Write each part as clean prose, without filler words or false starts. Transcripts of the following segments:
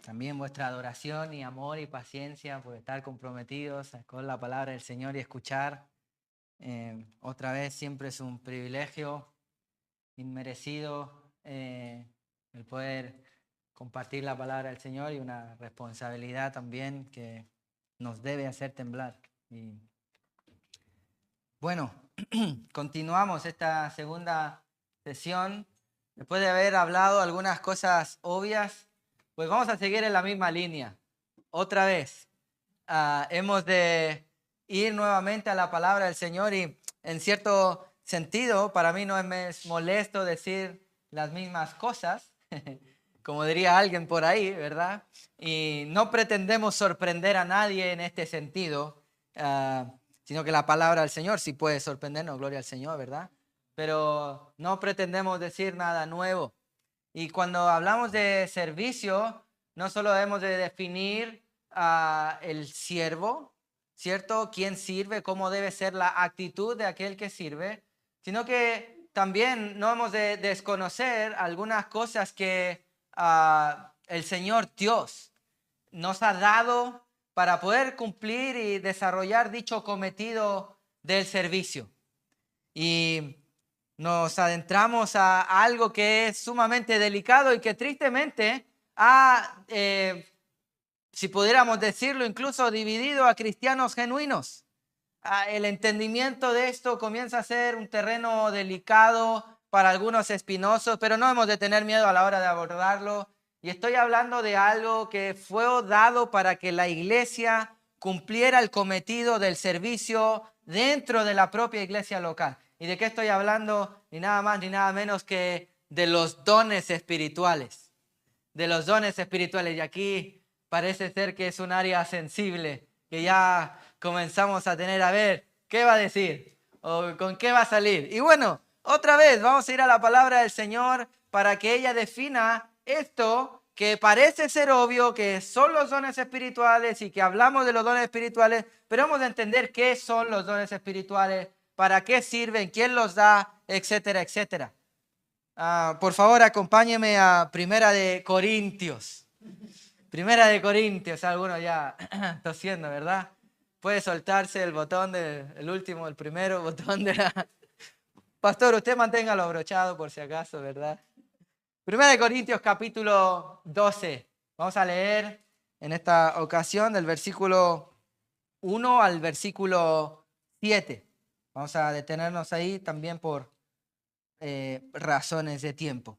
también vuestra adoración y amor y paciencia por estar comprometidos con la palabra del Señor y escuchar. Otra vez siempre es un privilegio inmerecido el poder compartir la palabra del Señor y una responsabilidad también que nos debe hacer temblar. Y bueno, continuamos esta segunda sesión. Después de haber hablado algunas cosas obvias, pues vamos a seguir en la misma línea. Otra vez, hemos de ir nuevamente a la palabra del Señor y en cierto sentido, para mí no es molesto decir las mismas cosas, como diría alguien por ahí, ¿verdad? Y no pretendemos sorprender a nadie en este sentido, sino que la palabra del Señor sí puede sorprendernos, gloria al Señor, ¿verdad? Pero no pretendemos decir nada nuevo. Y cuando hablamos de servicio, no solo debemos de definir el siervo, ¿cierto? ¿Quién sirve? ¿Cómo debe ser la actitud de aquel que sirve? Sino que también no hemos de desconocer algunas cosas que el Señor Dios nos ha dado para poder cumplir y desarrollar dicho cometido del servicio. Y nos adentramos a algo que es sumamente delicado y que tristemente ha, si pudiéramos decirlo, incluso dividido a cristianos genuinos. El entendimiento de esto comienza a ser un terreno delicado, para algunos espinoso, pero no hemos de tener miedo a la hora de abordarlo. Y estoy hablando de algo que fue dado para que la iglesia cumpliera el cometido del servicio dentro de la propia iglesia local. ¿Y de qué estoy hablando? Ni nada más ni nada menos que de los dones espirituales. De los dones espirituales. Y aquí parece ser que es un área sensible, que ya comenzamos a tener, a ver, ¿qué va a decir? ¿O con qué va a salir? Y bueno, otra vez vamos a ir a la palabra del Señor para que ella defina esto que parece ser obvio, que son los dones espirituales y que hablamos de los dones espirituales, pero hemos de entender qué son los dones espirituales, para qué sirven, quién los da, etcétera, etcétera. Por favor, acompáñeme a Primera de Corintios. Primera de Corintios, algunos ya tosiendo, ¿verdad? Puede soltarse el botón el último, el primero botón de la... Pastor, usted manténgalo abrochado por si acaso, ¿verdad? Primera de Corintios capítulo 12. Vamos a leer en esta ocasión del versículo 1 al versículo 7. Vamos a detenernos ahí también por razones de tiempo.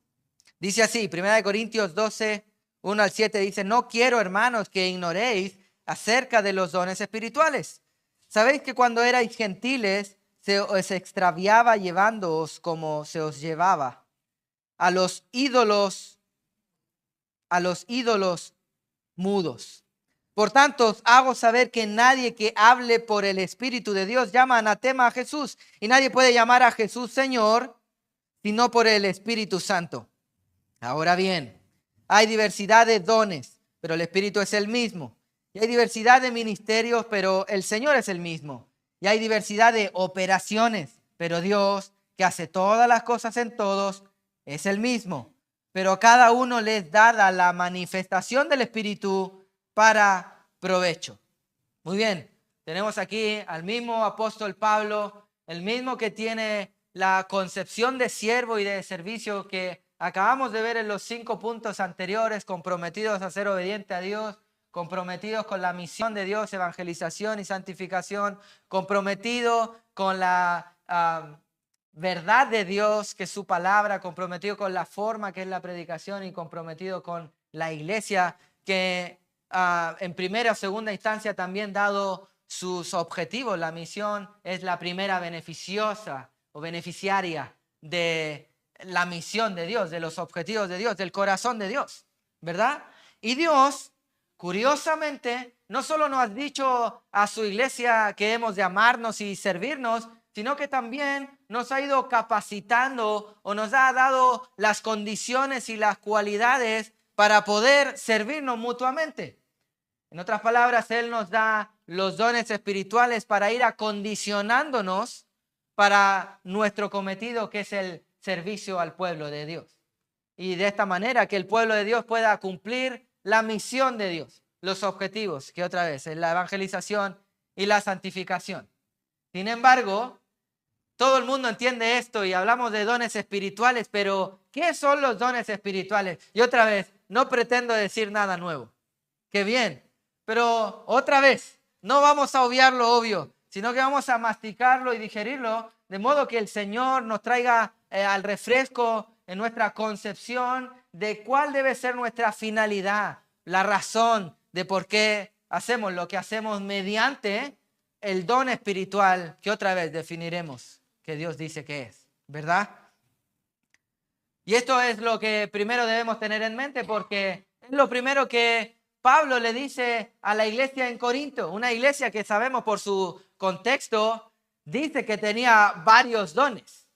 Dice así, Primera de Corintios 12, 1 al 7, dice: no quiero, hermanos, que ignoréis acerca de los dones espirituales. Sabéis que cuando erais gentiles, se os extraviaba llevándoos como se os llevaba a los ídolos mudos. Por tanto, os hago saber que nadie que hable por el Espíritu de Dios llama anatema a Jesús, y nadie puede llamar a Jesús Señor, sino por el Espíritu Santo. Ahora bien, hay diversidad de dones, pero el Espíritu es el mismo. Y hay diversidad de ministerios, pero el Señor es el mismo. Y hay diversidad de operaciones, pero Dios, que hace todas las cosas en todos, es el mismo. Pero a cada uno les dada la manifestación del Espíritu para provecho. Muy bien, tenemos aquí al mismo apóstol Pablo, el mismo que tiene la concepción de siervo y de servicio que acabamos de ver en los 5 puntos anteriores, comprometidos a ser obediente a Dios, comprometidos con la misión de Dios, evangelización y santificación, comprometido con la verdad de Dios, que es su palabra, comprometido con la forma que es la predicación y comprometido con la iglesia que en primera o segunda instancia también dado sus objetivos. La misión es la primera beneficiosa o beneficiaria de la misión de Dios, de los objetivos de Dios, del corazón de Dios, ¿verdad? Y Dios, curiosamente, no solo nos ha dicho a su iglesia que hemos de amarnos y servirnos, sino que también nos ha ido capacitando o nos ha dado las condiciones y las cualidades para poder servirnos mutuamente. En otras palabras, Él nos da los dones espirituales para ir acondicionándonos para nuestro cometido, que es el servicio al pueblo de Dios. Y de esta manera que el pueblo de Dios pueda cumplir la misión de Dios, los objetivos, que otra vez es la evangelización y la santificación. Sin embargo, todo el mundo entiende esto y hablamos de dones espirituales, pero ¿qué son los dones espirituales? Y otra vez, no pretendo decir nada nuevo. Qué bien, pero otra vez, no vamos a obviar lo obvio, sino que vamos a masticarlo y digerirlo, de modo que el Señor nos traiga al refresco en nuestra concepción de cuál debe ser nuestra finalidad, la razón de por qué hacemos lo que hacemos mediante el don espiritual que otra vez definiremos que Dios dice que es, ¿verdad? Y esto es lo que primero debemos tener en mente, porque es lo primero que Pablo le dice a la iglesia en Corinto, una iglesia que sabemos por su contexto, dice que tenía varios dones.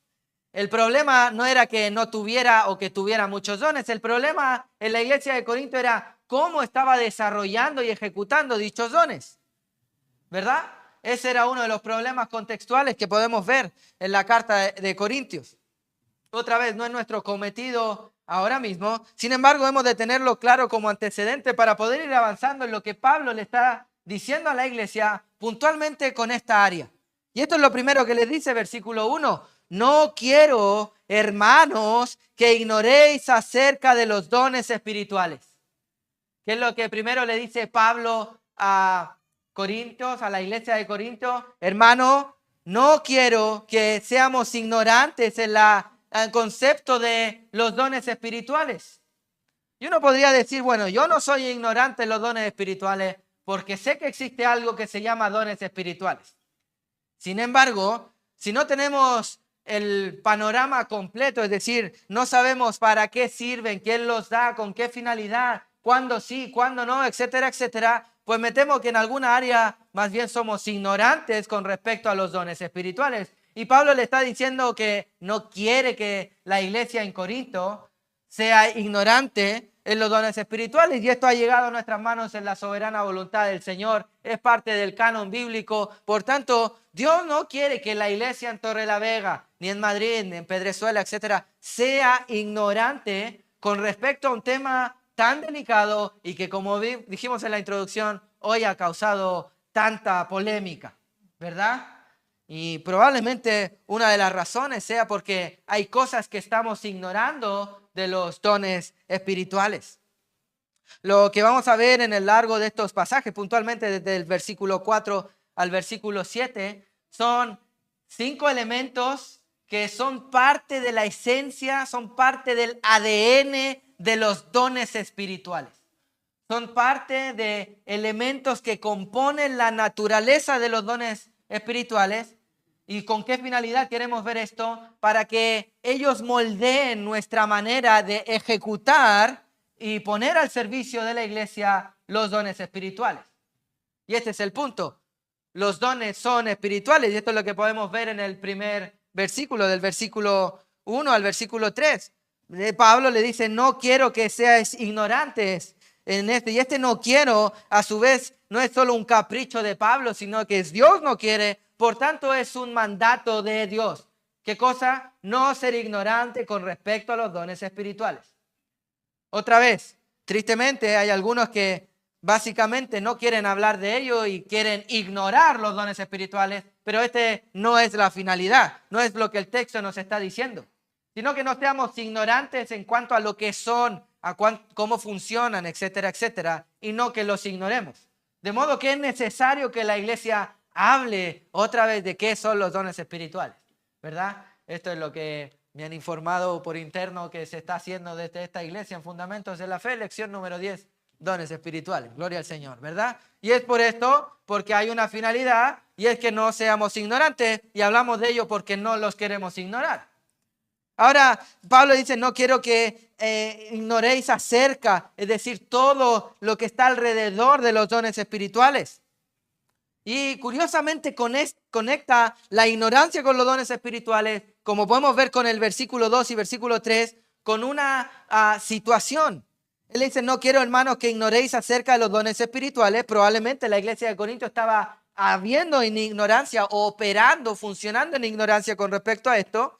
El problema no era que no tuviera o que tuviera muchos dones, el problema en la iglesia de Corinto era cómo estaba desarrollando y ejecutando dichos dones, ¿verdad? Ese era uno de los problemas contextuales que podemos ver en la carta de Corintios. Otra vez, no es nuestro cometido ahora mismo. Sin embargo, hemos de tenerlo claro como antecedente para poder ir avanzando en lo que Pablo le está diciendo a la iglesia puntualmente con esta área. Y esto es lo primero que les dice, versículo 1. No quiero, hermanos, que ignoréis acerca de los dones espirituales. ¿Qué es lo que primero le dice Pablo a Corintios, a la iglesia de Corinto? Hermano, no quiero que seamos ignorantes en el concepto de los dones espirituales. Y uno podría decir, bueno, yo no soy ignorante en los dones espirituales porque sé que existe algo que se llama dones espirituales. Sin embargo, si no tenemos el panorama completo, es decir, no sabemos para qué sirven, quién los da, con qué finalidad, cuándo sí, cuándo no, etcétera, etcétera, pues me temo que en alguna área más bien somos ignorantes con respecto a los dones espirituales. Y Pablo le está diciendo que no quiere que la iglesia en Corinto sea ignorante en los dones espirituales, y esto ha llegado a nuestras manos en la soberana voluntad del Señor, es parte del canon bíblico. Por tanto, Dios no quiere que la iglesia en Torrelavega, ni en Madrid, ni en Pedrezuela, etcétera, sea ignorante con respecto a un tema tan delicado y que, como dijimos en la introducción, hoy ha causado tanta polémica, ¿verdad? Y probablemente una de las razones sea porque hay cosas que estamos ignorando de los dones espirituales. Lo que vamos a ver en el largo de estos pasajes, puntualmente desde el versículo 4 al versículo 7, son 5 elementos que son parte de la esencia, son parte del ADN de los dones espirituales. Son parte de elementos que componen la naturaleza de los dones espirituales. ¿Y con qué finalidad queremos ver esto? Para que ellos moldeen nuestra manera de ejecutar y poner al servicio de la iglesia los dones espirituales. Y este es el punto. Los dones son espirituales, y esto es lo que podemos ver en el primer versículo, del versículo 1 al versículo 3. Pablo le dice, no quiero que seáis ignorantes en este. Y este no quiero, a su vez, no es solo un capricho de Pablo, sino que Dios no quiere. Por tanto, es un mandato de Dios. ¿Qué cosa? No ser ignorante con respecto a los dones espirituales. Otra vez, tristemente, hay algunos que básicamente no quieren hablar de ello y quieren ignorar los dones espirituales, pero este no es la finalidad, no es lo que el texto nos está diciendo, sino que no seamos ignorantes en cuanto a lo que son, cómo funcionan, etcétera, etcétera, y no que los ignoremos. De modo que es necesario que la iglesia hable otra vez de qué son los dones espirituales, ¿verdad? Esto es lo que me han informado por interno que se está haciendo desde esta iglesia en Fundamentos de la Fe, lección número 10, dones espirituales. Gloria al Señor, ¿verdad? Y es por esto, porque hay una finalidad, y es que no seamos ignorantes, y hablamos de ello porque no los queremos ignorar. Ahora, Pablo dice, no quiero que ignoréis acerca, es decir, todo lo que está alrededor de los dones espirituales. Y curiosamente conecta la ignorancia con los dones espirituales, como podemos ver con el versículo 2 y versículo 3, con una situación. Él dice, no quiero, hermanos, que ignoréis acerca de los dones espirituales. Probablemente la iglesia de Corinto estaba habiendo en ignorancia, o operando, funcionando en ignorancia con respecto a esto.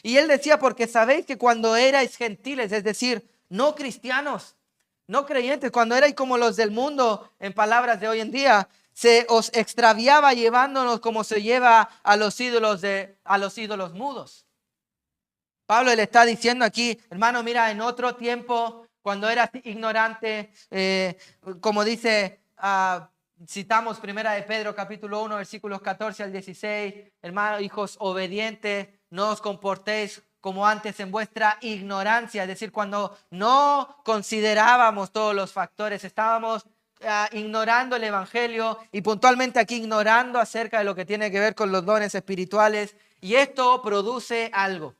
Y él decía, porque sabéis que cuando erais gentiles, es decir, no cristianos, no creyentes, cuando erais como los del mundo, en palabras de hoy en día, se os extraviaba llevándonos como se lleva a los ídolos mudos. Pablo le está diciendo aquí, hermano, mira, en otro tiempo, cuando eras ignorante, como dice, citamos primera de Pedro capítulo 1, versículos 14 al 16, hermano, hijos obedientes, no os comportéis como antes en vuestra ignorancia, es decir, cuando no considerábamos todos los factores, estábamos ignorando el evangelio y puntualmente aquí ignorando acerca de lo que tiene que ver con los dones espirituales, y esto produce algo.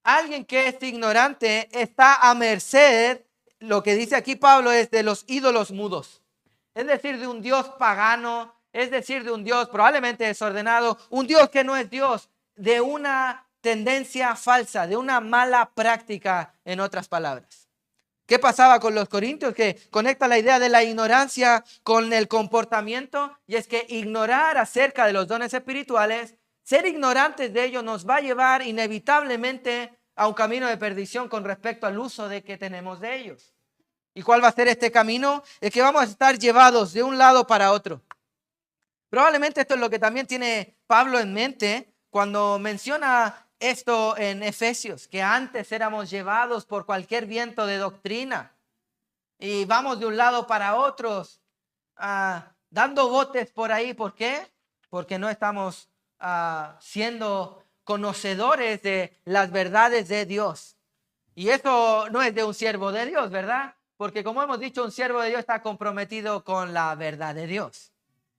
Alguien que es ignorante está a merced, lo que dice aquí Pablo es de los ídolos mudos, es decir, de un Dios pagano, es decir, de un Dios probablemente desordenado, un Dios que no es Dios, de una tendencia falsa, de una mala práctica, en otras palabras. ¿Qué pasaba con los corintios? Que conecta la idea de la ignorancia con el comportamiento, y es que ignorar acerca de los dones espirituales, ser ignorantes de ellos, nos va a llevar inevitablemente a un camino de perdición con respecto al uso que tenemos de ellos. ¿Y cuál va a ser este camino? Es que vamos a estar llevados de un lado para otro. Probablemente esto es lo que también tiene Pablo en mente cuando menciona esto en Efesios, que antes éramos llevados por cualquier viento de doctrina y vamos de un lado para otros, dando botes por ahí. ¿Por qué? Porque no estamos siendo conocedores de las verdades de Dios. Y eso no es de un siervo de Dios, ¿verdad? Porque como hemos dicho, un siervo de Dios está comprometido con la verdad de Dios.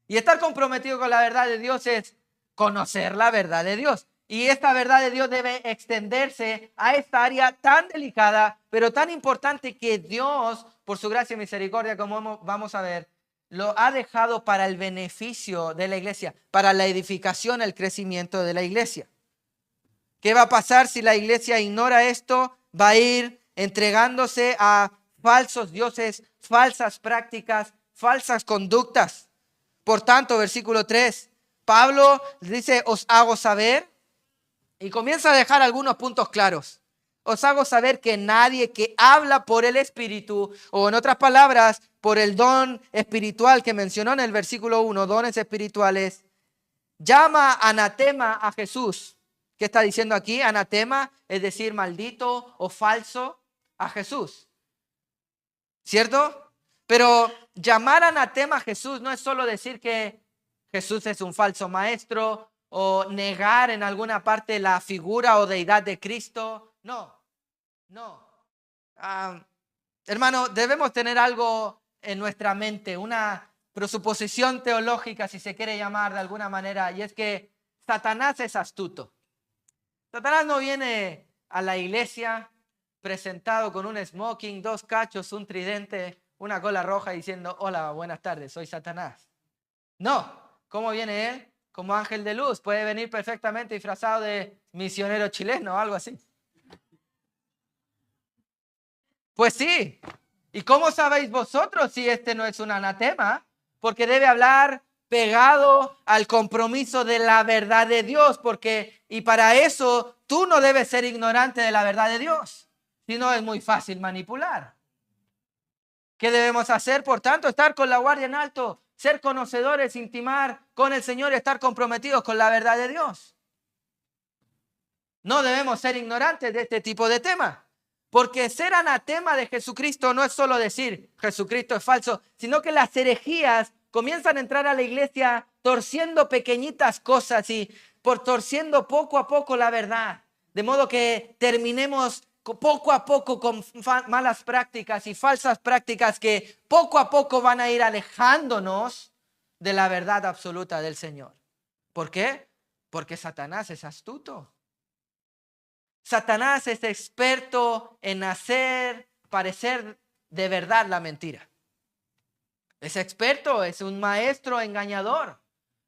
Y estar comprometido con la verdad de Dios es conocer la verdad de Dios. Y esta verdad de Dios debe extenderse a esta área tan delicada, pero tan importante, que Dios, por su gracia y misericordia, como vamos a ver, lo ha dejado para el beneficio de la iglesia, para la edificación, el crecimiento de la iglesia. ¿Qué va a pasar si la iglesia ignora esto? Va a ir entregándose a falsos dioses, falsas prácticas, falsas conductas. Por tanto, versículo 3, Pablo dice, os hago saber, y comienza a dejar algunos puntos claros. Os hago saber que nadie que habla por el Espíritu, o en otras palabras, por el don espiritual que mencionó en el versículo 1, dones espirituales, llama anatema a Jesús. ¿Qué está diciendo aquí? Anatema, es decir, maldito o falso a Jesús. ¿Cierto? Pero llamar anatema a Jesús no es solo decir que Jesús es un falso maestro o negar en alguna parte la figura o deidad de Cristo. No. Hermano, debemos tener algo en nuestra mente, una presuposición teológica, si se quiere llamar de alguna manera, y es que Satanás es astuto. Satanás no viene a la iglesia presentado con un smoking, 2 cachos, un tridente, una cola roja, diciendo, hola, buenas tardes, soy Satanás. No, ¿cómo viene él? Como ángel de luz. Puede venir perfectamente disfrazado de misionero chileno o algo así. Pues sí. ¿Y cómo sabéis vosotros si este no es un anatema? Porque debe hablar pegado al compromiso de la verdad de Dios, y para eso tú no debes ser ignorante de la verdad de Dios, si no es muy fácil manipular. ¿Qué debemos hacer? Por tanto, estar con la guardia en alto, ser conocedores, intimar con el Señor y estar comprometidos con la verdad de Dios. No debemos ser ignorantes de este tipo de temas, porque ser anatema de Jesucristo no es solo decir Jesucristo es falso, sino que las herejías comienzan a entrar a la iglesia torciendo pequeñitas cosas y torciendo poco a poco la verdad, de modo que terminemos poco a poco con malas prácticas y falsas prácticas que poco a poco van a ir alejándonos de la verdad absoluta del Señor. ¿Por qué? Porque Satanás es astuto. Satanás es experto en hacer parecer de verdad la mentira. Es experto, es un maestro engañador.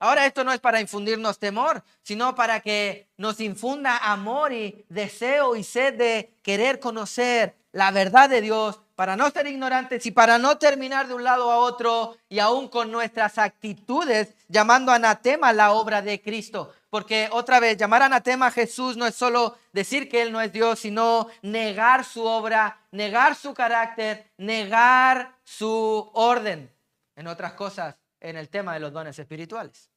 Ahora, esto no es para infundirnos temor, sino para que nos infunda amor y deseo y sed de querer conocer la verdad de Dios, para no ser ignorantes y para no terminar de un lado a otro y aún con nuestras actitudes llamando anatema la obra de Cristo. Porque otra vez, llamar anatema a Jesús no es solo decir que Él no es Dios, sino negar su obra, negar su carácter, negar su orden. En otras cosas, en el tema de los dones espirituales.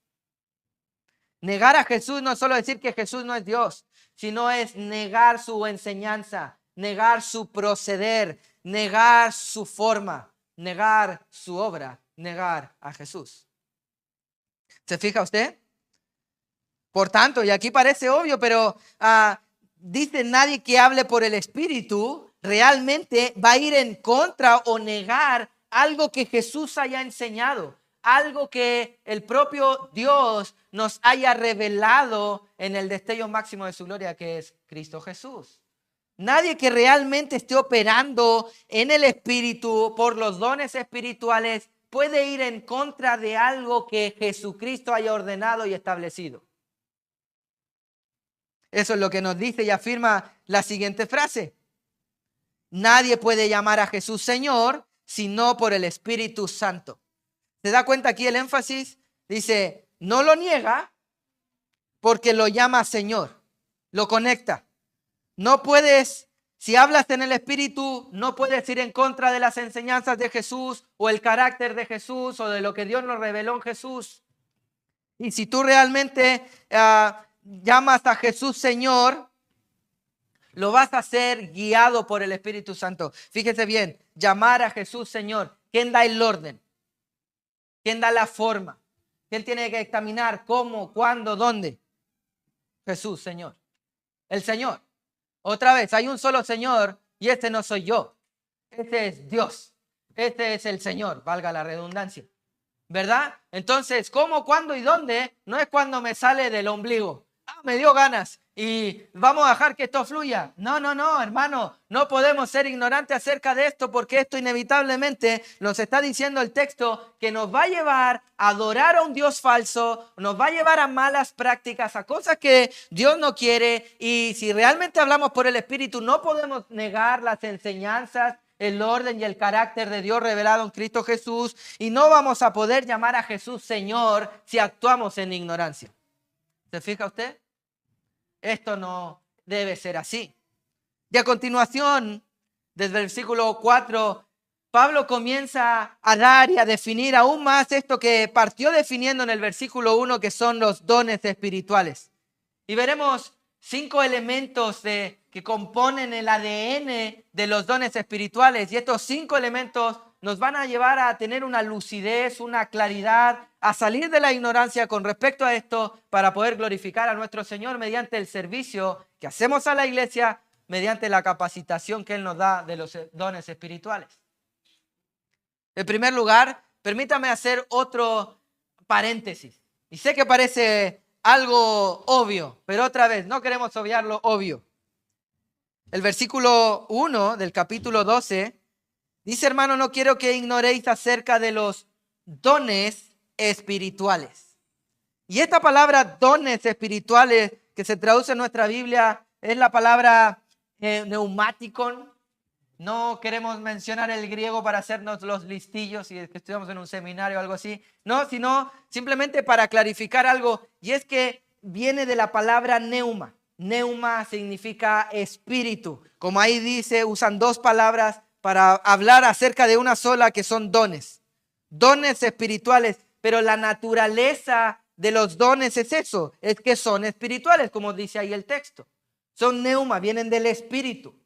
Negar a Jesús no es solo decir que Jesús no es Dios, sino es negar su enseñanza, negar su proceder, negar su forma, negar su obra, negar a Jesús. ¿Se fija usted? Por tanto, y aquí parece obvio, pero dice nadie que hable por el Espíritu, realmente va a ir en contra o negar algo que Jesús haya enseñado, algo que el propio Dios nos haya revelado en el destello máximo de su gloria, que es Cristo Jesús. Nadie que realmente esté operando en el Espíritu por los dones espirituales puede ir en contra de algo que Jesucristo haya ordenado y establecido. Eso es lo que nos dice y afirma la siguiente frase. Nadie puede llamar a Jesús Señor sino por el Espíritu Santo. ¿Se da cuenta aquí el énfasis? Dice, no lo niega porque lo llama Señor, lo conecta. No puedes, si hablas en el Espíritu, no puedes ir en contra de las enseñanzas de Jesús o el carácter de Jesús o de lo que Dios nos reveló en Jesús. Y si tú realmente llamas a Jesús Señor, lo vas a hacer guiado por el Espíritu Santo. Fíjese bien, llamar a Jesús Señor. ¿Quién da el orden? ¿Quién da la forma? ¿Quién tiene que examinar cómo, cuándo, dónde? Jesús Señor. El Señor. Otra vez, hay un solo Señor y este no soy yo. Este es Dios. Este es el Señor, valga la redundancia. ¿Verdad? Entonces, ¿cómo, cuándo y dónde? No es cuando me sale del ombligo. Me dio ganas y vamos a dejar que esto fluya. No, hermano, no podemos ser ignorantes acerca de esto porque esto inevitablemente nos está diciendo el texto que nos va a llevar a adorar a un Dios falso, nos va a llevar a malas prácticas, a cosas que Dios no quiere. Y si realmente hablamos por el Espíritu, no podemos negar las enseñanzas, el orden y el carácter de Dios revelado en Cristo Jesús, y no vamos a poder llamar a Jesús Señor si actuamos en ignorancia. ¿Se fija usted? Esto no debe ser así. Y a continuación, desde el versículo 4, Pablo comienza a dar y a definir aún más esto que partió definiendo en el versículo 1, que son los dones espirituales. Y veremos 5 elementos que componen el ADN de los dones espirituales. Y estos 5 elementos nos van a llevar a tener una lucidez, una claridad, a salir de la ignorancia con respecto a esto para poder glorificar a nuestro Señor mediante el servicio que hacemos a la iglesia, mediante la capacitación que Él nos da de los dones espirituales. En primer lugar, permítame hacer otro paréntesis. Y sé que parece algo obvio, pero otra vez, no queremos obviar lo obvio. El versículo 1 del capítulo 12 dice, hermano, no quiero que ignoréis acerca de los dones espirituales. Y esta palabra dones espirituales que se traduce en nuestra Biblia es la palabra neumáticon. No queremos mencionar el griego para hacernos los listillos y que estudiamos en un seminario o algo así. No, sino simplemente para clarificar algo. Y es que viene de la palabra neuma. Neuma significa espíritu. Como ahí dice, usan 2 palabras para hablar acerca de una sola, que son dones. Dones espirituales. Pero la naturaleza de los dones es eso. Es que son espirituales, como dice ahí el texto. Son neuma, vienen del espíritu.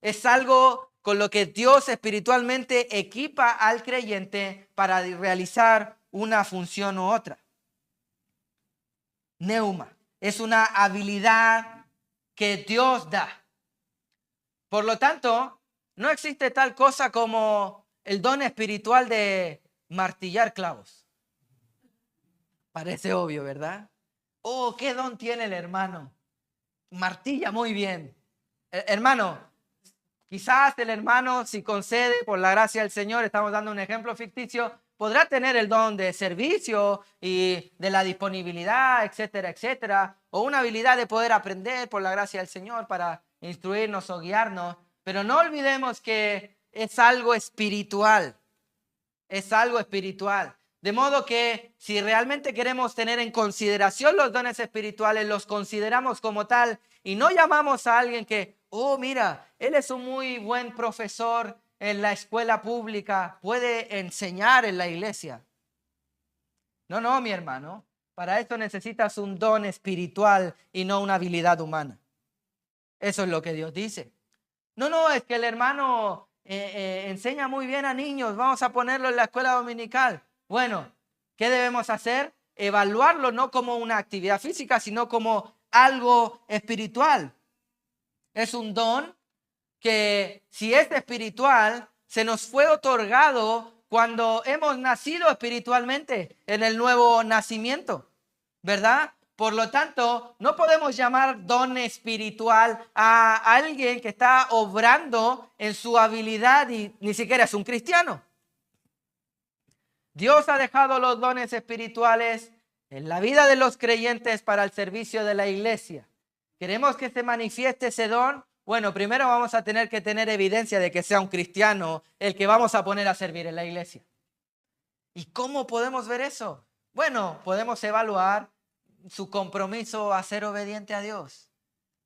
Es algo con lo que Dios espiritualmente equipa al creyente para realizar una función u otra. Neuma es una habilidad que Dios da. Por lo tanto, no existe tal cosa como el don espiritual de martillar clavos. Parece obvio, ¿verdad? Oh, ¿qué don tiene el hermano? Martilla muy bien. Hermano, quizás el hermano, si concede por la gracia del Señor, estamos dando un ejemplo ficticio, podrá tener el don de servicio y de la disponibilidad, etcétera, etcétera, o una habilidad de poder aprender por la gracia del Señor para instruirnos o guiarnos. Pero no olvidemos que es algo espiritual. Es algo espiritual. De modo que si realmente queremos tener en consideración los dones espirituales, los consideramos como tal y no llamamos a alguien que, oh, mira, él es un muy buen profesor en la escuela pública, puede enseñar en la iglesia. No, no, mi hermano. Para esto necesitas un don espiritual y no una habilidad humana. Eso es lo que Dios dice. No, no, es que el hermano enseña muy bien a niños, vamos a ponerlo en la escuela dominical. Bueno, ¿qué debemos hacer? Evaluarlo no como una actividad física, sino como algo espiritual. Es un don que, si es espiritual, se nos fue otorgado cuando hemos nacido espiritualmente en el nuevo nacimiento, ¿verdad? Por lo tanto, no podemos llamar don espiritual a alguien que está obrando en su habilidad y ni siquiera es un cristiano. Dios ha dejado los dones espirituales en la vida de los creyentes para el servicio de la iglesia. ¿Queremos que se manifieste ese don? Bueno, primero vamos a tener que tener evidencia de que sea un cristiano el que vamos a poner a servir en la iglesia. ¿Y cómo podemos ver eso? Bueno, podemos evaluar su compromiso a ser obediente a Dios,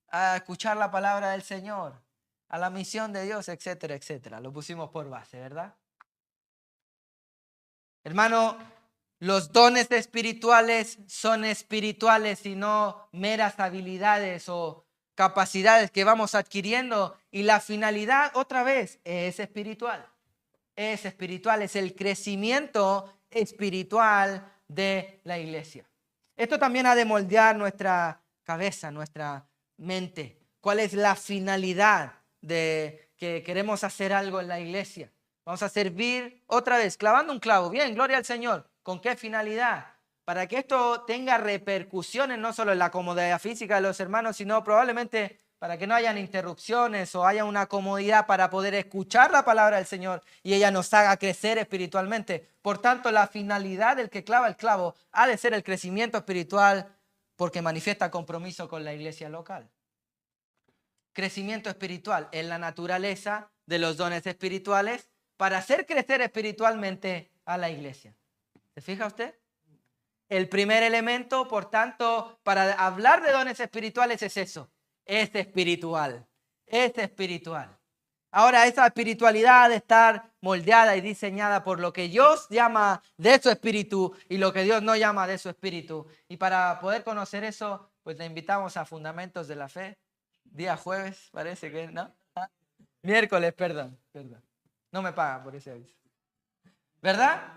a escuchar la palabra del Señor, a la misión de Dios, etcétera, etcétera. Lo pusimos por base, ¿verdad? Hermano, los dones espirituales son espirituales y no meras habilidades o capacidades que vamos adquiriendo, y la finalidad, otra vez, es espiritual. Es espiritual, es el crecimiento espiritual de la iglesia. Esto también ha de moldear nuestra cabeza, nuestra mente. ¿Cuál es la finalidad de que queremos hacer algo en la iglesia? Vamos a servir otra vez, clavando un clavo. Bien, gloria al Señor. ¿Con qué finalidad? Para que esto tenga repercusiones no solo en la comodidad física de los hermanos, sino probablemente para que no hayan interrupciones o haya una comodidad para poder escuchar la palabra del Señor y ella nos haga crecer espiritualmente. Por tanto, la finalidad del que clava el clavo ha de ser el crecimiento espiritual, porque manifiesta compromiso con la iglesia local. Crecimiento espiritual es la naturaleza de los dones espirituales para hacer crecer espiritualmente a la iglesia. ¿Se fija usted? El primer elemento, por tanto, para hablar de dones espirituales es eso. Es espiritual. Es espiritual. Ahora, esa espiritualidad de estar moldeada y diseñada por lo que Dios llama de su espíritu y lo que Dios no llama de su espíritu. Y para poder conocer eso, pues le invitamos a Fundamentos de la Fe. Día jueves, parece que, ¿no? Miércoles, perdón. No me pagan por ese aviso. ¿Verdad?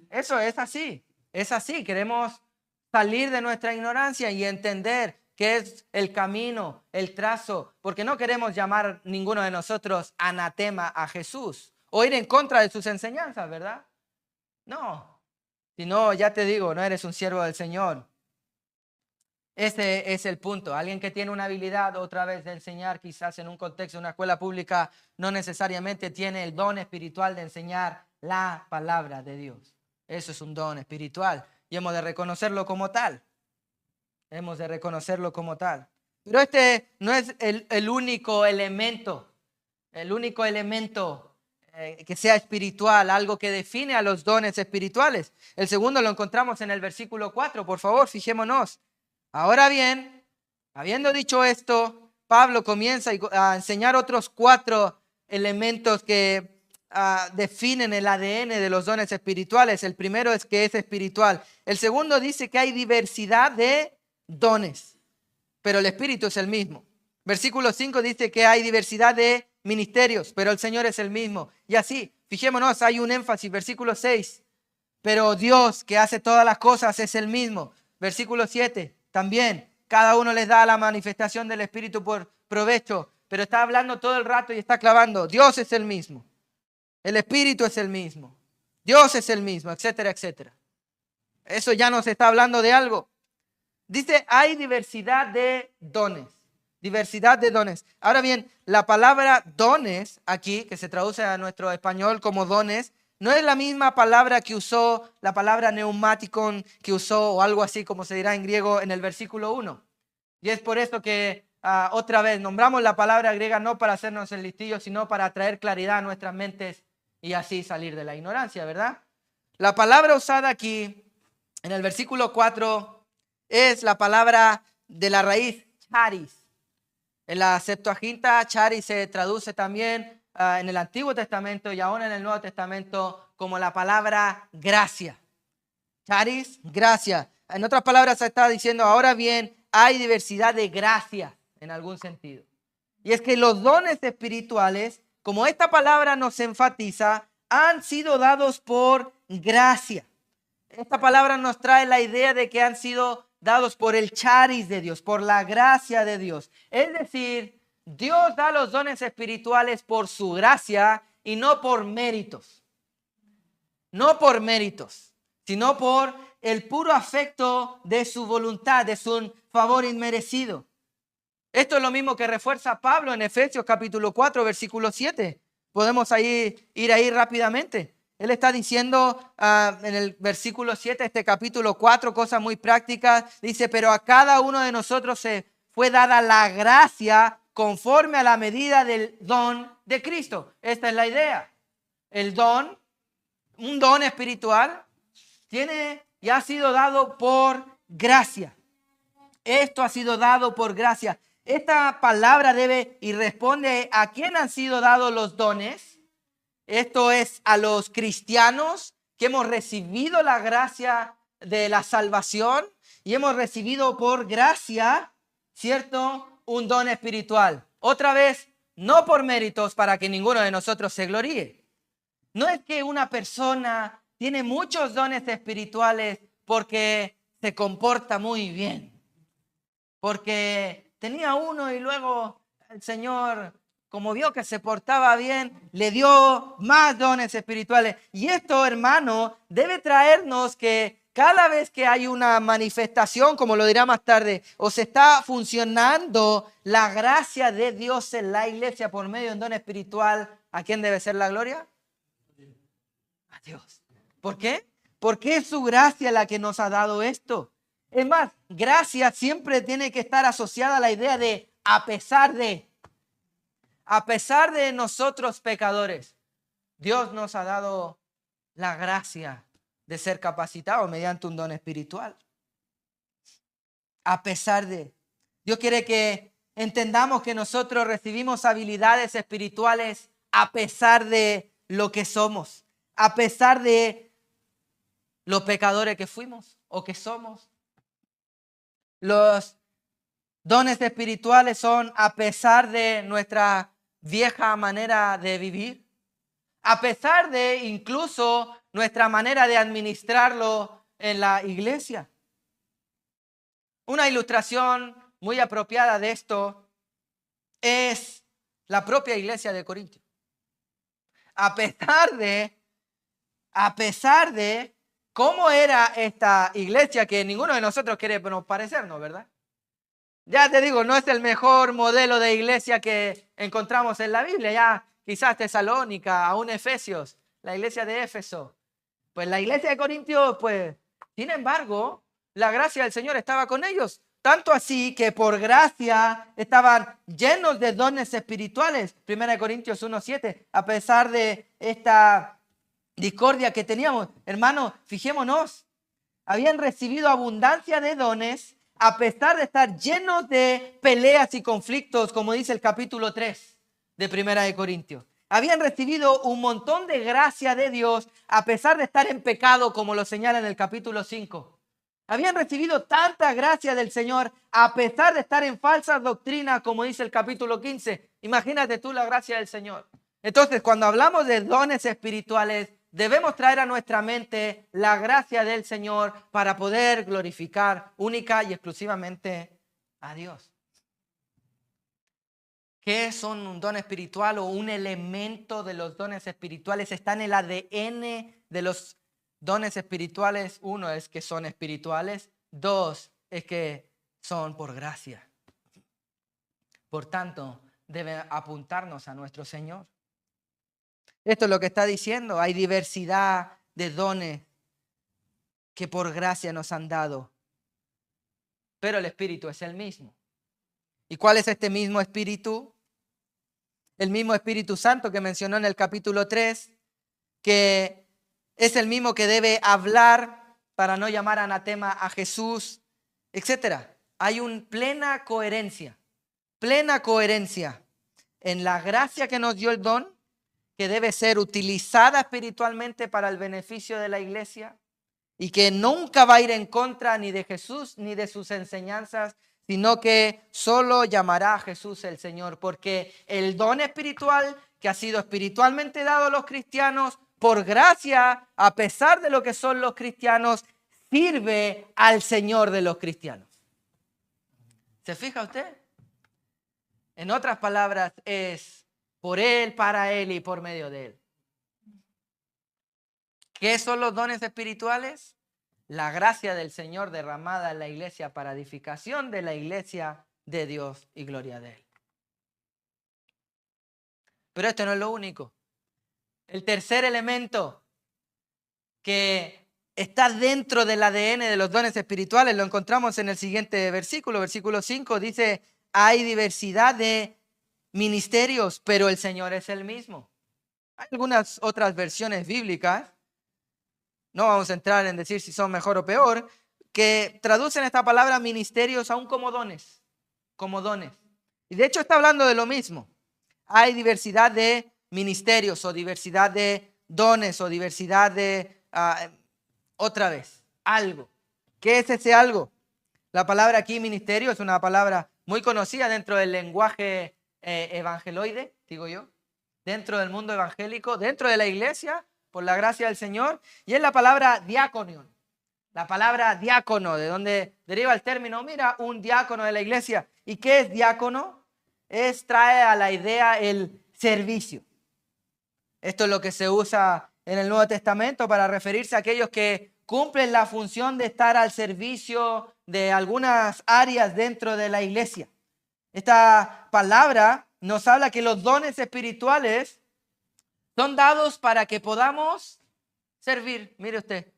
Eso es así. Es así. Queremos salir de nuestra ignorancia y entender qué es el camino, el trazo, porque no queremos llamar ninguno de nosotros anatema a Jesús o ir en contra de sus enseñanzas, ¿verdad? No. Si no, ya te digo, no eres un siervo del Señor. Ese es el punto. Alguien que tiene una habilidad otra vez de enseñar, quizás en un contexto de una escuela pública, no necesariamente tiene el don espiritual de enseñar la palabra de Dios. Eso es un don espiritual y hemos de reconocerlo como tal. Hemos de reconocerlo como tal. Pero este no es el único elemento que sea espiritual, algo que define a los dones espirituales. El segundo lo encontramos en el versículo 4. Por favor, fijémonos. Ahora bien, habiendo dicho esto, Pablo comienza a enseñar otros 4 elementos que definen el ADN de los dones espirituales. El primero es que es espiritual. El segundo dice que hay diversidad de dones, pero el Espíritu es el mismo. Versículo 5 dice que hay diversidad de ministerios, pero el Señor es el mismo. Y así, fijémonos, hay un énfasis. Versículo 6, pero Dios que hace todas las cosas es el mismo. Versículo 7, también, cada uno les da la manifestación del Espíritu por provecho, pero está hablando todo el rato y está clavando. Dios es el mismo. El Espíritu es el mismo. Dios es el mismo, etcétera, etcétera. Eso ya nos está hablando de algo. Dice, hay diversidad de dones. Diversidad de dones. Ahora bien, la palabra dones aquí, que se traduce a nuestro español como dones, no es la misma palabra que usó, la palabra neumáticon que usó, o algo así como se dirá en griego en el versículo 1. Y es por esto que otra vez, nombramos la palabra griega no para hacernos el listillo, sino para traer claridad a nuestras mentes y así salir de la ignorancia, ¿verdad? La palabra usada aquí en el versículo 4 es la palabra de la raíz charis. En la Septuaginta, charis se traduce también en el Antiguo Testamento y aún en el Nuevo Testamento como la palabra gracia. Charis, gracia. En otras palabras se está diciendo, ahora bien, hay diversidad de gracia en algún sentido. Y es que los dones espirituales, como esta palabra nos enfatiza, han sido dados por gracia. Esta palabra nos trae la idea de que han sido dados por el charis de Dios, por la gracia de Dios. Es decir, Dios da los dones espirituales por su gracia y no por méritos. No por méritos, sino por el puro afecto de su voluntad, de su favor inmerecido. Esto es lo mismo que refuerza Pablo en Efesios capítulo 4, versículo 7. Podemos ir ahí rápidamente. Él está diciendo en el versículo 7, este capítulo 4, cosas muy prácticas. Dice, pero a cada uno de nosotros se fue dada la gracia conforme a la medida del don de Cristo. Esta es la idea. El don, un don espiritual, tiene y ha sido dado por gracia. Esto ha sido dado por gracia. Esta palabra debe y responde a quién han sido dados los dones. Esto es a los cristianos que hemos recibido la gracia de la salvación y hemos recibido por gracia, ¿cierto?, un don espiritual. Otra vez, no por méritos para que ninguno de nosotros se gloríe. No es que una persona tiene muchos dones espirituales porque se comporta muy bien, porque tenía uno y luego el Señor, como vio que se portaba bien, le dio más dones espirituales. Y esto, hermano, debe traernos que cada vez que hay una manifestación, como lo dirá más tarde, o se está funcionando la gracia de Dios en la iglesia por medio de un don espiritual, ¿a quién debe ser la gloria? A Dios. ¿Por qué? Porque es su gracia la que nos ha dado esto. Es más, gracia siempre tiene que estar asociada a la idea de a pesar de nosotros pecadores, Dios nos ha dado la gracia de ser capacitados mediante un don espiritual. A pesar de, Dios quiere que entendamos que nosotros recibimos habilidades espirituales a pesar de lo que somos, a pesar de los pecadores que fuimos o que somos. Los dones espirituales son a pesar de nuestra vieja manera de vivir, a pesar de incluso nuestra manera de administrarlo en la iglesia. Una ilustración muy apropiada de esto es la propia iglesia de Corinto. A pesar de cómo era esta iglesia, que ninguno de nosotros quiere parecernos, ¿verdad? Ya te digo, no es el mejor modelo de iglesia que encontramos en la Biblia. Ya quizás Tesalónica, aún Efesios, la iglesia de Éfeso. Pues la iglesia de Corintios, pues, sin embargo, la gracia del Señor estaba con ellos. Tanto así que por gracia estaban llenos de dones espirituales. 1 Corintios 1:7. A pesar de esta discordia que teníamos, hermanos, fijémonos, habían recibido abundancia de dones a pesar de estar llenos de peleas y conflictos, como dice el capítulo 3 de 1 Corintios. Habían recibido un montón de gracia de Dios a pesar de estar en pecado, como lo señala en el capítulo 5. Habían recibido tanta gracia del Señor a pesar de estar en falsas doctrinas, como dice el capítulo 15. Imagínate tú la gracia del Señor. Entonces, cuando hablamos de dones espirituales, debemos traer a nuestra mente la gracia del Señor para poder glorificar única y exclusivamente a Dios. ¿Qué son un don espiritual o un elemento de los dones espirituales? Está en el ADN de los dones espirituales. Uno es que son espirituales. Dos es que son por gracia. Por tanto, debe apuntarnos a nuestro Señor. Esto es lo que está diciendo. Hay diversidad de dones que por gracia nos han dado. Pero el Espíritu es el mismo. ¿Y cuál es este mismo Espíritu? El mismo Espíritu Santo que mencionó en el capítulo 3, que es el mismo que debe hablar para no llamar anatema a Jesús, etcétera. Hay una plena coherencia en la gracia que nos dio el don, que debe ser utilizada espiritualmente para el beneficio de la iglesia y que nunca va a ir en contra ni de Jesús ni de sus enseñanzas, sino que solo llamará a Jesús el Señor, porque el don espiritual que ha sido espiritualmente dado a los cristianos, por gracia, a pesar de lo que son los cristianos, sirve al Señor de los cristianos. ¿Se fija usted? En otras palabras, es por Él, para Él y por medio de Él. ¿Qué son los dones espirituales? La gracia del Señor derramada en la iglesia para edificación de la iglesia de Dios y gloria de Él. Pero esto no es lo único. El tercer elemento que está dentro del ADN de los dones espirituales lo encontramos en el siguiente versículo, versículo 5, dice: hay diversidad de ministerios, pero el Señor es el mismo. Hay algunas otras versiones bíblicas, no vamos a entrar en decir si son mejor o peor, que traducen esta palabra ministerios aún como dones, como dones. Y de hecho está hablando de lo mismo. Hay diversidad de ministerios o diversidad de dones o diversidad de, otra vez, algo. ¿Qué es ese algo? La palabra aquí, ministerio, es una palabra muy conocida dentro del lenguaje evangeloide, digo yo, dentro del mundo evangélico, dentro de la iglesia, por la gracia del Señor, y es la palabra diácono. La palabra diácono, de donde deriva el término, mira, un diácono de la iglesia. ¿Y qué es diácono? Trae a la idea el servicio. Esto es lo que se usa en el Nuevo Testamento para referirse a aquellos que cumplen la función de estar al servicio de algunas áreas dentro de la iglesia. Esta palabra nos habla que los dones espirituales son dados para que podamos servir. Mire usted,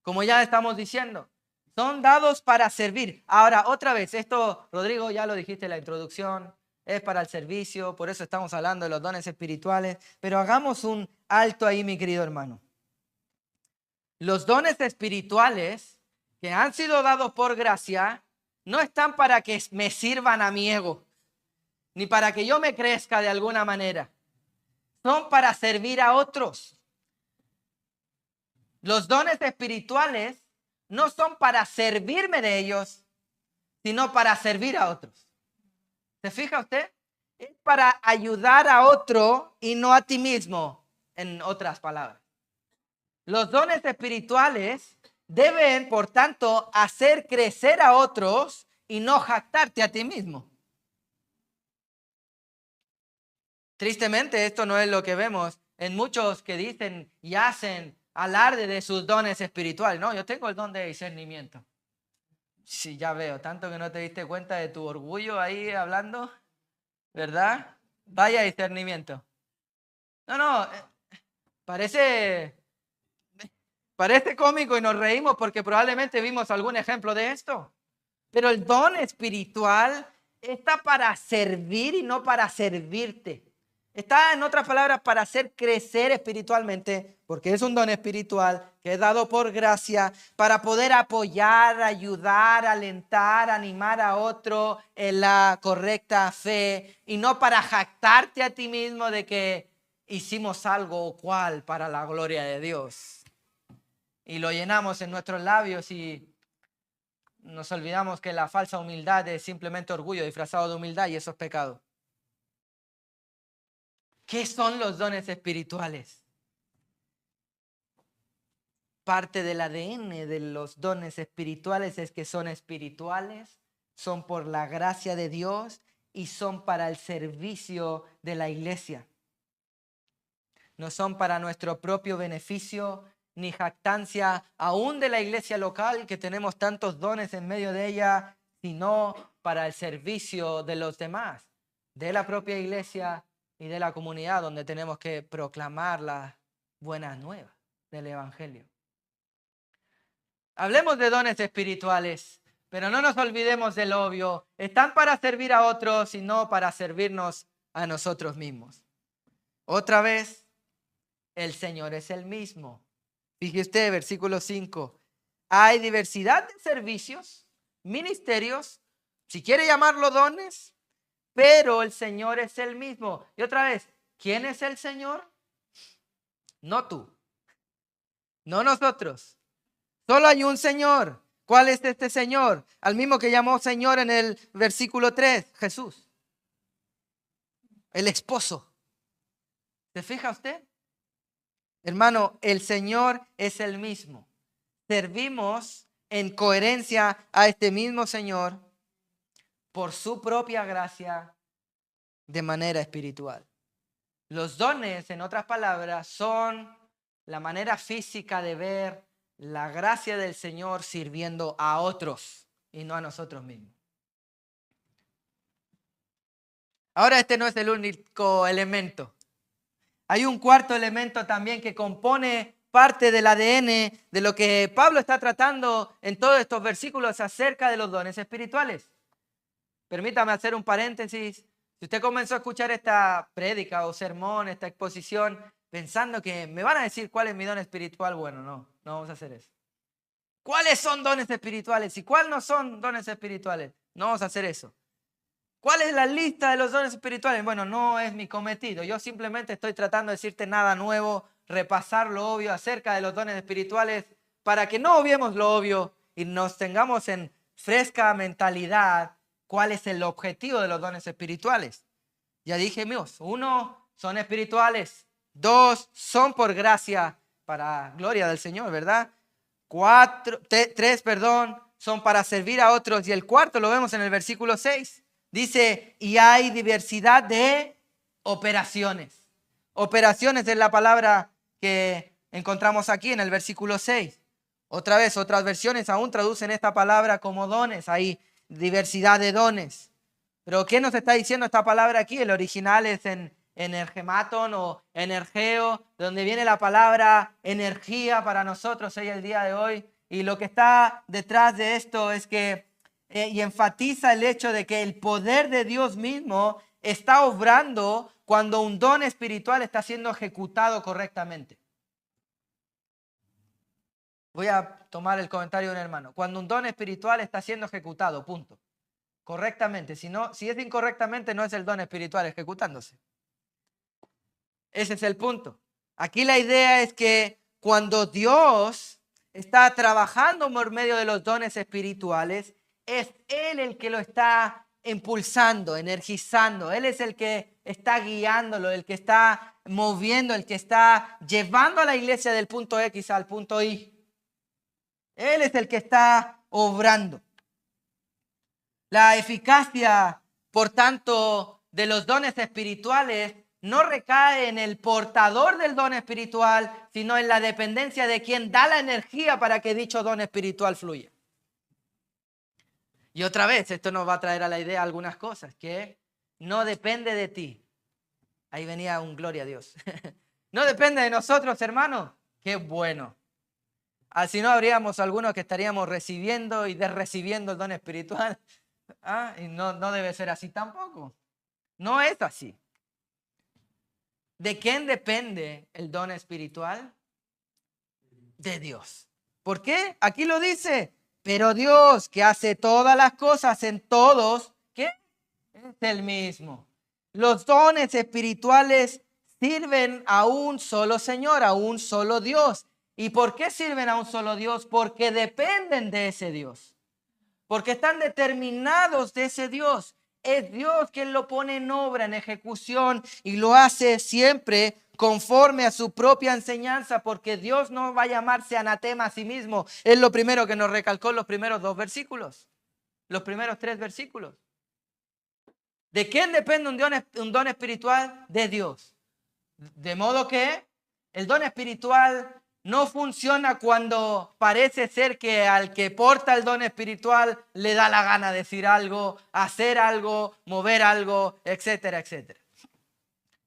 como ya estamos diciendo, son dados para servir. Ahora, otra vez, esto, Rodrigo, ya lo dijiste en la introducción, es para el servicio, por eso estamos hablando de los dones espirituales, pero hagamos un alto ahí, mi querido hermano. Los dones espirituales que han sido dados por gracia no están para que me sirvan a mi ego, ni para que yo me crezca de alguna manera. Son para servir a otros. Los dones espirituales no son para servirme de ellos, sino para servir a otros. ¿Se fija usted? Es para ayudar a otro y no a ti mismo, en otras palabras. Los dones espirituales deben, por tanto, hacer crecer a otros y no jactarte a ti mismo. Tristemente, esto no es lo que vemos en muchos que dicen y hacen alarde de sus dones espirituales. No, yo tengo el don de discernimiento. Sí, ya veo, tanto que no te diste cuenta de tu orgullo ahí hablando, ¿verdad? Vaya discernimiento. No, parece cómico y nos reímos porque probablemente vimos algún ejemplo de esto. Pero el don espiritual está para servir y no para servirte. Está, en otras palabras, para hacer crecer espiritualmente, porque es un don espiritual que es dado por gracia, para poder apoyar, ayudar, alentar, animar a otro en la correcta fe, y no para jactarte a ti mismo de que hicimos algo o cual para la gloria de Dios. Y lo llenamos en nuestros labios y nos olvidamos que la falsa humildad es simplemente orgullo disfrazado de humildad, y eso es pecado. ¿Qué son los dones espirituales? Parte del ADN de los dones espirituales es que son espirituales, son por la gracia de Dios y son para el servicio de la iglesia. No son para nuestro propio beneficio ni jactancia, aún de la iglesia local, que tenemos tantos dones en medio de ella, sino para el servicio de los demás, de la propia iglesia y de la comunidad donde tenemos que proclamar las buenas nuevas del evangelio. Hablemos de dones espirituales, Pero no nos olvidemos del obvio. Están para servir a otros y no para servirnos a nosotros mismos. Otra vez, el Señor es el mismo. Fíjese usted, versículo 5. Hay diversidad de servicios, ministerios, si quiere llamarlo dones, pero el Señor es el mismo. Y otra vez, ¿quién es el Señor? No tú, no nosotros. Solo hay un Señor. ¿Cuál es este Señor? Al mismo que llamó Señor en el versículo 3, Jesús. El esposo. ¿Se fija usted? Hermano, el Señor es el mismo. Servimos en coherencia a este mismo Señor por su propia gracia de manera espiritual. Los dones, en otras palabras, son la manera física de ver la gracia del Señor sirviendo a otros y no a nosotros mismos. Ahora, este no es el único elemento. Hay un cuarto elemento también que compone parte del ADN de lo que Pablo está tratando en todos estos versículos acerca de los dones espirituales. Permítame hacer un paréntesis. Si usted comenzó a escuchar esta prédica o sermón, esta exposición, pensando que me van a decir cuál es mi don espiritual, bueno, no vamos a hacer eso. ¿Cuáles son dones espirituales y cuáles no son dones espirituales? No vamos a hacer eso. ¿Cuál es la lista de los dones espirituales? Bueno, no es mi cometido. Yo simplemente estoy tratando de decirte nada nuevo, repasar lo obvio acerca de los dones espirituales para que no obviemos lo obvio y nos tengamos en fresca mentalidad cuál es el objetivo de los dones espirituales. Ya dije, amigos, 1, son espirituales. 2, son por gracia para gloria del Señor, ¿verdad? 3, son para servir a otros. Y el cuarto lo vemos en el versículo 6. Dice, y hay diversidad de operaciones. Operaciones es la palabra que encontramos aquí en el versículo 6. Otra vez, otras versiones aún traducen esta palabra como dones. Hay diversidad de dones. Pero ¿qué nos está diciendo esta palabra aquí? El original es en energematon o energeo, de donde viene la palabra energía para nosotros hoy el día de hoy. Y lo que está detrás de esto es que y enfatiza el hecho de que el poder de Dios mismo está obrando cuando un don espiritual está siendo ejecutado correctamente. Voy a tomar el comentario de un hermano. Cuando un don espiritual está siendo ejecutado, punto. Correctamente. Si es incorrectamente, no es el don espiritual ejecutándose. Ese es el punto. Aquí la idea es que cuando Dios está trabajando por medio de los dones espirituales, es Él el que lo está impulsando, energizando. Él es el que está guiándolo, el que está moviendo, el que está llevando a la iglesia del punto X al punto Y. Él es el que está obrando. La eficacia, por tanto, de los dones espirituales no recae en el portador del don espiritual, sino en la dependencia de quien da la energía para que dicho don espiritual fluya. Y otra vez, esto nos va a traer a la idea algunas cosas, que no depende de ti. Ahí venía un gloria a Dios. No depende de nosotros, hermanos. Qué bueno. Así no habríamos algunos que estaríamos recibiendo y desrecibiendo el don espiritual. Y no debe ser así tampoco. No es así. ¿De quién depende el don espiritual? De Dios. ¿Por qué? Aquí lo dice. Pero Dios, que hace todas las cosas en todos, ¿qué? Es el mismo. Los dones espirituales sirven a un solo Señor, a un solo Dios. ¿Y por qué sirven a un solo Dios? Porque dependen de ese Dios. Porque están determinados de ese Dios. Es Dios quien lo pone en obra, en ejecución, y lo hace siempre conforme a su propia enseñanza, porque Dios no va a llamarse anatema a sí mismo. Es lo primero que nos recalcó en los primeros 2 versículos, los primeros 3 versículos. ¿De quién depende un don espiritual? De Dios. De modo que el don espiritual no funciona cuando parece ser que al que porta el don espiritual le da la gana decir algo, hacer algo, mover algo, etcétera, etcétera.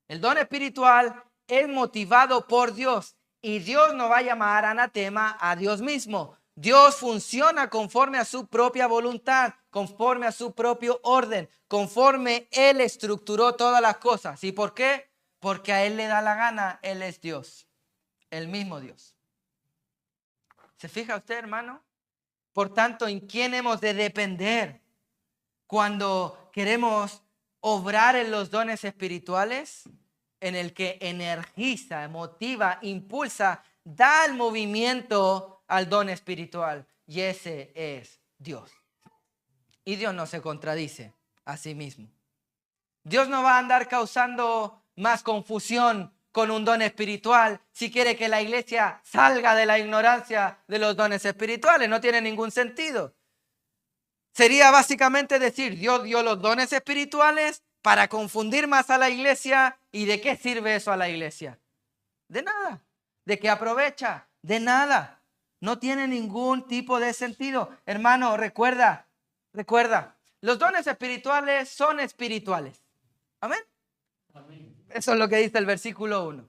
El don espiritual es motivado por Dios y Dios no va a llamar anatema a Dios mismo. Dios funciona conforme a su propia voluntad, conforme a su propio orden, conforme Él estructuró todas las cosas. ¿Y por qué? Porque a Él le da la gana, Él es Dios, el mismo Dios. ¿Se fija usted, hermano? Por tanto, ¿en quién hemos de depender cuando queremos obrar en los dones espirituales? En el que energiza, motiva, impulsa, da el movimiento al don espiritual. Y ese es Dios. Y Dios no se contradice a sí mismo. Dios no va a andar causando más confusión con un don espiritual si quiere que la iglesia salga de la ignorancia de los dones espirituales. No tiene ningún sentido. Sería básicamente decir, Dios dio los dones espirituales para confundir más a la iglesia. ¿Y de qué sirve eso a la iglesia? De nada. ¿De qué aprovecha? De nada. No tiene ningún tipo de sentido. Hermano, recuerda, los dones espirituales son espirituales. ¿Amén? Eso es lo que dice el versículo 1.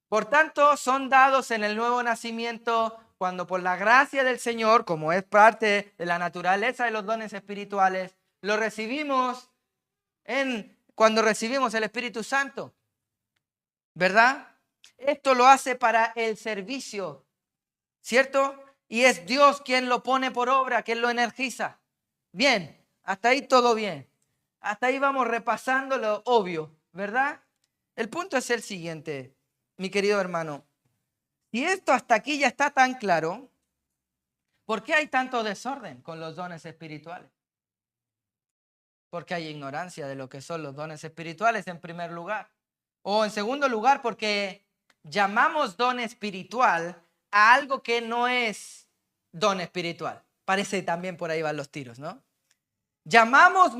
Por tanto, son dados en el nuevo nacimiento cuando por la gracia del Señor, como es parte de la naturaleza de los dones espirituales, lo recibimos cuando recibimos el Espíritu Santo. ¿Verdad? Esto lo hace para el servicio, ¿cierto? Y es Dios quien lo pone por obra, quien lo energiza. Bien, hasta ahí todo bien. Hasta ahí vamos repasando lo obvio, ¿verdad? El punto es el siguiente, mi querido hermano. Si esto hasta aquí ya está tan claro, ¿por qué hay tanto desorden con los dones espirituales? Porque hay ignorancia de lo que son los dones espirituales en primer lugar. O en segundo lugar, porque llamamos don espiritual a algo que no es don espiritual. Parece también por ahí van los tiros, ¿no? Llamamos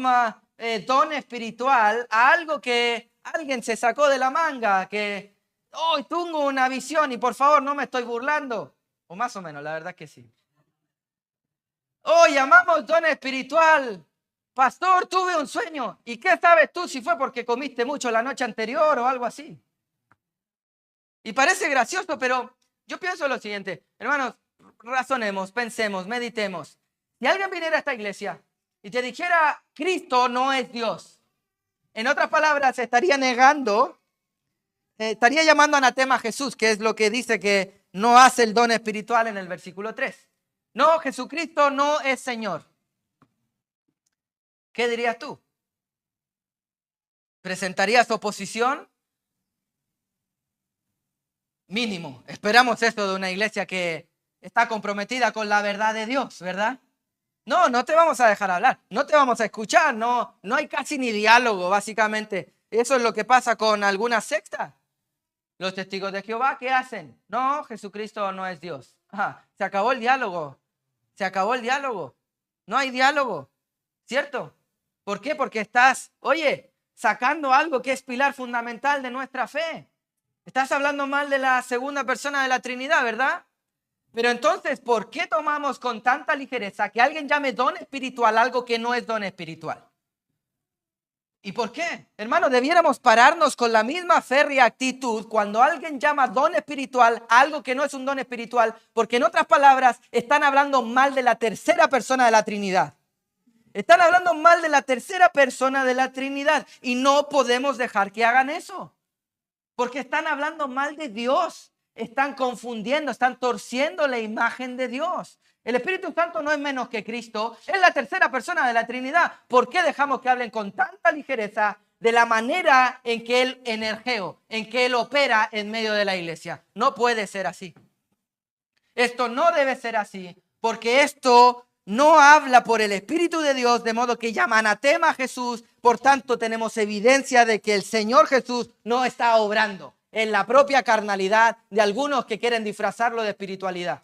don espiritual a algo que alguien se sacó de la manga, que hoy tengo una visión y por favor no me estoy burlando. O más o menos, la verdad que sí. Llamamos don espiritual. Pastor, tuve un sueño. ¿Y qué sabes tú si fue porque comiste mucho la noche anterior o algo así? Y parece gracioso, pero yo pienso lo siguiente. Hermanos, razonemos, pensemos, meditemos. Si alguien viniera a esta iglesia y te dijera, Cristo no es Dios. En otras palabras, estaría negando, estaría llamando anatema a Jesús, que es lo que dice que no hace el don espiritual en el versículo 3. No, Jesucristo no es Señor. ¿Qué dirías tú? ¿Presentarías oposición? Mínimo. Esperamos esto de una iglesia que está comprometida con la verdad de Dios, ¿verdad? No te vamos a dejar hablar, no te vamos a escuchar, no hay casi ni diálogo, básicamente. Eso es lo que pasa con algunas sectas. Los testigos de Jehová, ¿qué hacen? No, Jesucristo no es Dios. Se acabó el diálogo. Se acabó el diálogo. No hay diálogo, ¿cierto? ¿Por qué? Porque estás, sacando algo que es pilar fundamental de nuestra fe. Estás hablando mal de la segunda persona de la Trinidad, ¿verdad? Pero entonces, ¿por qué tomamos con tanta ligereza que alguien llame don espiritual algo que no es don espiritual? ¿Y por qué? Hermano, debiéramos pararnos con la misma férrea actitud cuando alguien llama don espiritual algo que no es un don espiritual, porque en otras palabras están hablando mal de la tercera persona de la Trinidad. Están hablando mal de la tercera persona de la Trinidad y no podemos dejar que hagan eso, porque están hablando mal de Dios, están confundiendo, están torciendo la imagen de Dios. El Espíritu Santo no es menos que Cristo, es la tercera persona de la Trinidad. ¿Por qué dejamos que hablen con tanta ligereza de la manera en que Él energeo, en que Él opera en medio de la iglesia? No puede ser así. Esto no debe ser así, porque esto no habla por el Espíritu de Dios, de modo que llama anatema a Jesús. Por tanto, tenemos evidencia de que el Señor Jesús no está obrando en la propia carnalidad de algunos que quieren disfrazarlo de espiritualidad.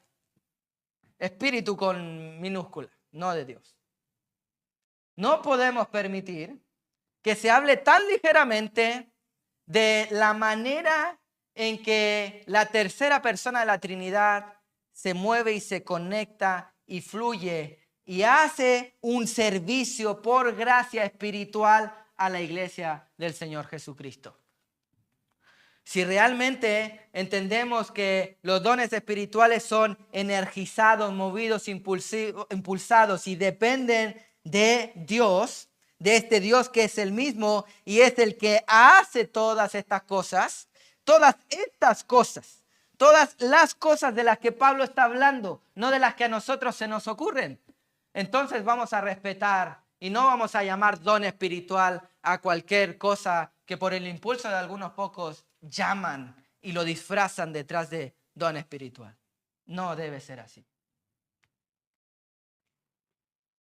Espíritu con minúscula, no de Dios. No podemos permitir que se hable tan ligeramente de la manera en que la tercera persona de la Trinidad se mueve y se conecta y fluye y hace un servicio por gracia espiritual a la iglesia del Señor Jesucristo. Si realmente entendemos que los dones espirituales son energizados, movidos, impulsados y dependen de Dios, de este Dios que es el mismo y es el que hace todas estas cosas, todas las cosas de las que Pablo está hablando, no de las que a nosotros se nos ocurren, entonces vamos a respetar y no vamos a llamar don espiritual a cualquier cosa que por el impulso de algunos pocos llaman y lo disfrazan detrás de don espiritual. No debe ser así.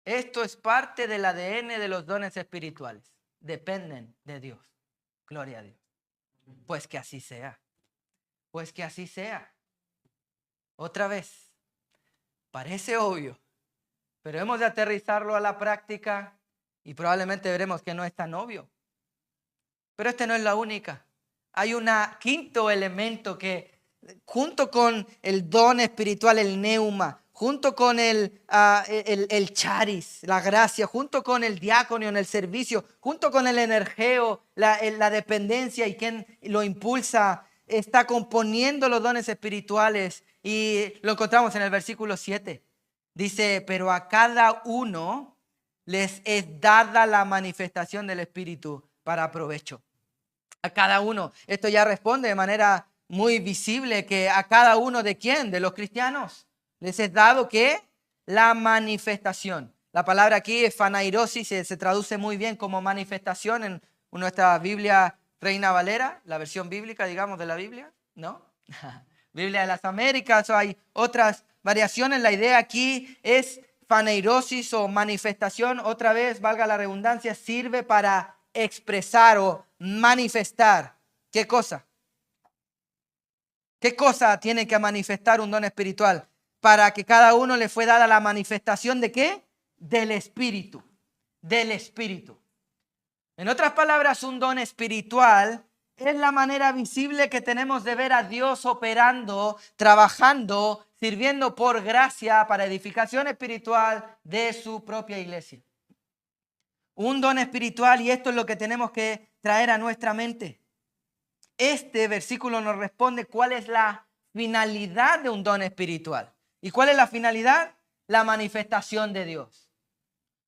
Esto es parte del ADN de los dones espirituales. Dependen de Dios. Gloria a Dios. Pues que así sea. Pues que así sea. Otra vez, parece obvio, pero hemos de aterrizarlo a la práctica y probablemente veremos que no es tan obvio. Pero este no es la única. Hay un quinto elemento que, junto con el don espiritual, el neuma, junto con el charis, la gracia, junto con el diácono en el servicio, junto con el energeo, la dependencia y quien lo impulsa, está componiendo los dones espirituales. Y lo encontramos en el versículo 7. Dice, pero a cada uno les es dada la manifestación del Espíritu para provecho. A cada uno. Esto ya responde de manera muy visible que a cada uno de quién, de los cristianos, les es dado que la manifestación. La palabra aquí es fanairosis, se traduce muy bien como manifestación en nuestra Biblia Reina Valera, la versión bíblica, digamos, de la Biblia, ¿no? Biblia de las Américas, o hay otras variaciones. La idea aquí es faneirosis o manifestación. Otra vez, valga la redundancia, sirve para expresar o manifestar. ¿Qué cosa? ¿Qué cosa tiene que manifestar un don espiritual? Para que cada uno le fue dada la manifestación de ¿qué? Del Espíritu. Del Espíritu. En otras palabras, un don espiritual es la manera visible que tenemos de ver a Dios operando, trabajando, sirviendo por gracia para edificación espiritual de su propia iglesia. Un don espiritual, y esto es lo que tenemos que traer a nuestra mente. Este versículo nos responde cuál es la finalidad de un don espiritual. ¿Y cuál es la finalidad? La manifestación de Dios.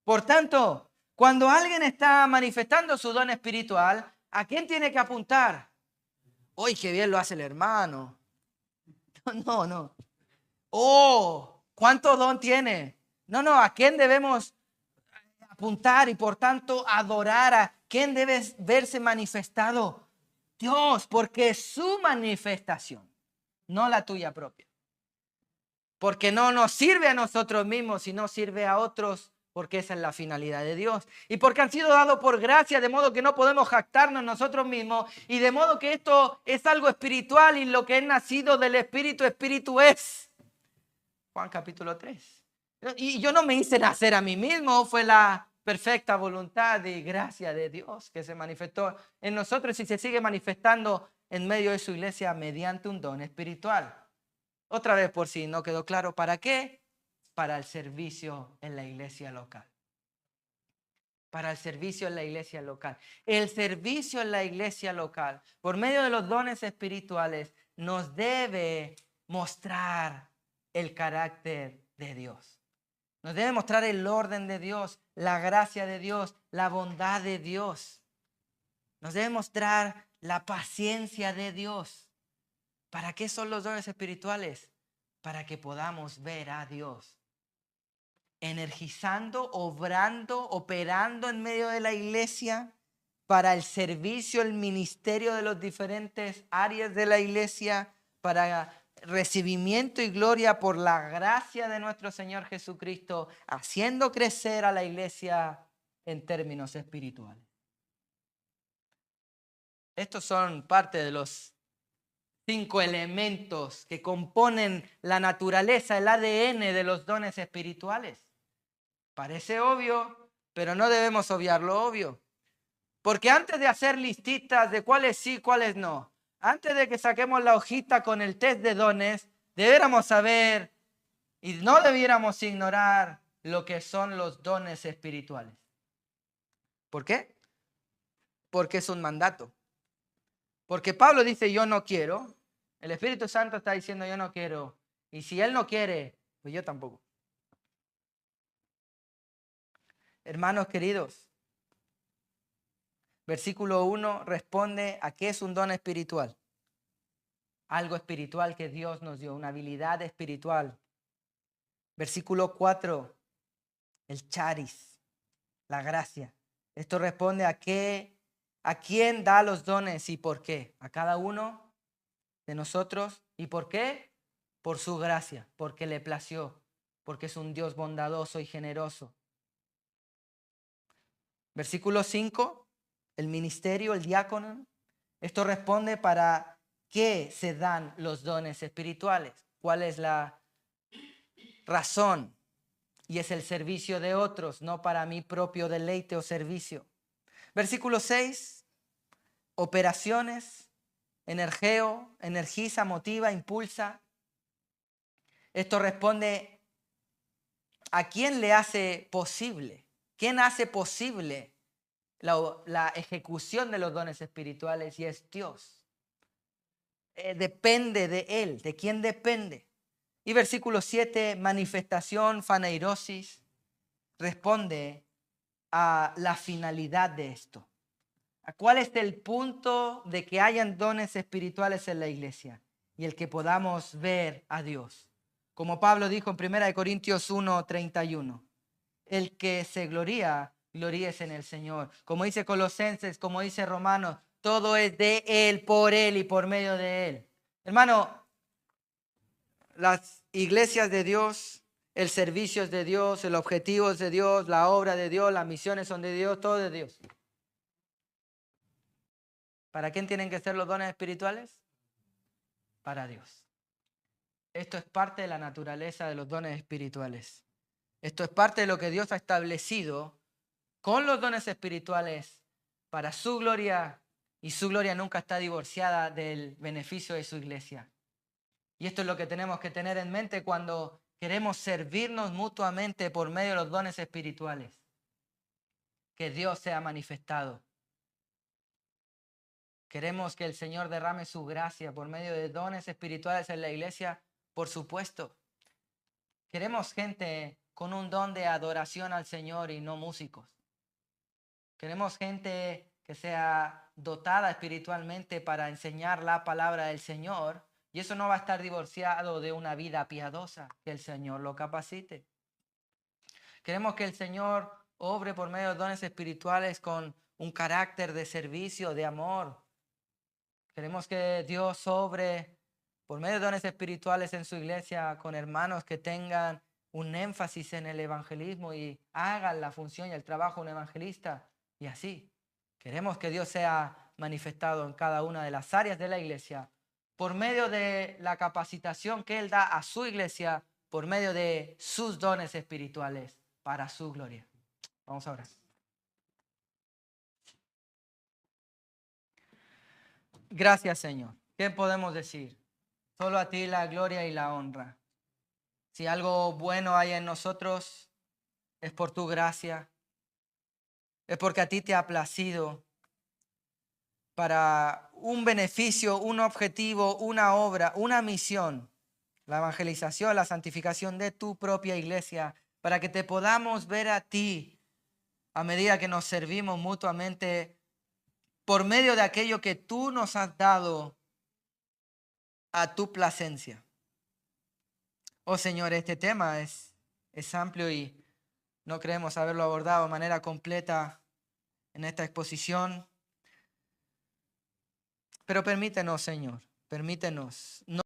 Por tanto, cuando alguien está manifestando su don espiritual, ¿a quién tiene que apuntar? ¡Uy, qué bien lo hace el hermano! No. ¡Oh, cuánto don tiene! No, ¿a quién debemos apuntar y por tanto adorar? ¿A quién debe verse manifestado? Dios, porque es su manifestación, no la tuya propia. Porque no nos sirve a nosotros mismos, sino sirve a otros, porque esa es la finalidad de Dios. Y porque han sido dados por gracia, de modo que no podemos jactarnos nosotros mismos, y de modo que esto es algo espiritual, y lo que es nacido del Espíritu, Espíritu es. Juan capítulo 3. Y yo no me hice nacer a mí mismo, fue la perfecta voluntad y gracia de Dios que se manifestó en nosotros y se sigue manifestando en medio de su iglesia mediante un don espiritual. Otra vez, por si no quedó claro, ¿para qué? Para el servicio en la iglesia local. Para el servicio en la iglesia local. El servicio en la iglesia local, por medio de los dones espirituales, nos debe mostrar el carácter de Dios. Nos debe mostrar el orden de Dios, la gracia de Dios, la bondad de Dios. Nos debe mostrar la paciencia de Dios. ¿Para qué son los dones espirituales? Para que podamos ver a Dios energizando, obrando, operando en medio de la iglesia para el servicio, el ministerio de los diferentes áreas de la iglesia, para recibimiento y gloria por la gracia de nuestro Señor Jesucristo, haciendo crecer a la iglesia en términos espirituales. Estos son parte de los 5 elementos que componen la naturaleza, el ADN de los dones espirituales. Parece obvio, pero no debemos obviar lo obvio. Porque antes de hacer listitas de cuáles sí, cuáles no, antes de que saquemos la hojita con el test de dones, debiéramos saber y no debiéramos ignorar lo que son los dones espirituales. ¿Por qué? Porque es un mandato. Porque Pablo dice yo no quiero, el Espíritu Santo está diciendo yo no quiero, y si Él no quiere, pues yo tampoco. Hermanos queridos, versículo 1 responde a qué es un don espiritual. Algo espiritual que Dios nos dio, una habilidad espiritual. Versículo 4, el charis, la gracia. Esto responde a quién da los dones y por qué. A cada uno de nosotros. ¿Y por qué? Por su gracia, porque le plació, porque es un Dios bondadoso y generoso. Versículo 5, el ministerio, el diácono. Esto responde para qué se dan los dones espirituales. ¿Cuál es la razón? Y es el servicio de otros, no para mi propio deleite o servicio. Versículo 6, operaciones, energeo, energiza, motiva, impulsa. Esto responde a quién le hace posible. ¿Quién hace posible la ejecución de los dones espirituales? Y es Dios. Depende de Él. ¿De quién depende? Y versículo 7, manifestación, faneirosis, responde a la finalidad de esto. ¿A cuál es el punto de que hayan dones espirituales en la iglesia? Y el que podamos ver a Dios. Como Pablo dijo en 1 Corintios 1:31, el que se gloría, gloríese en el Señor. Como dice Colosenses, como dice Romanos, todo es de Él, por Él y por medio de Él. Hermano, las iglesias de Dios, el servicio es de Dios, el objetivo es de Dios, la obra de Dios, las misiones son de Dios, todo de Dios. ¿Para quién tienen que ser los dones espirituales? Para Dios. Esto es parte de la naturaleza de los dones espirituales. Esto es parte de lo que Dios ha establecido con los dones espirituales para su gloria, y su gloria nunca está divorciada del beneficio de su iglesia. Y esto es lo que tenemos que tener en mente cuando queremos servirnos mutuamente por medio de los dones espirituales. Que Dios sea manifestado. Queremos que el Señor derrame su gracia por medio de dones espirituales en la iglesia, por supuesto. Queremos gente con un don de adoración al Señor y no músicos. Queremos gente que sea dotada espiritualmente para enseñar la palabra del Señor, y eso no va a estar divorciado de una vida piadosa, que el Señor lo capacite. Queremos que el Señor obre por medio de dones espirituales con un carácter de servicio, de amor. Queremos que Dios obre por medio de dones espirituales en su iglesia con hermanos que tengan un énfasis en el evangelismo y hagan la función y el trabajo de un evangelista. Y así, queremos que Dios sea manifestado en cada una de las áreas de la iglesia por medio de la capacitación que Él da a su iglesia, por medio de sus dones espirituales para su gloria. Vamos a orar. Gracias, Señor. ¿Qué podemos decir? Solo a ti la gloria y la honra. Si algo bueno hay en nosotros, es por tu gracia. Es porque a ti te ha placido para un beneficio, un objetivo, una obra, una misión. La evangelización, la santificación de tu propia iglesia, para que te podamos ver a ti a medida que nos servimos mutuamente por medio de aquello que tú nos has dado a tu placencia. Oh Señor, este tema es amplio y no creemos haberlo abordado de manera completa en esta exposición. Pero permítenos, Señor, permítenos.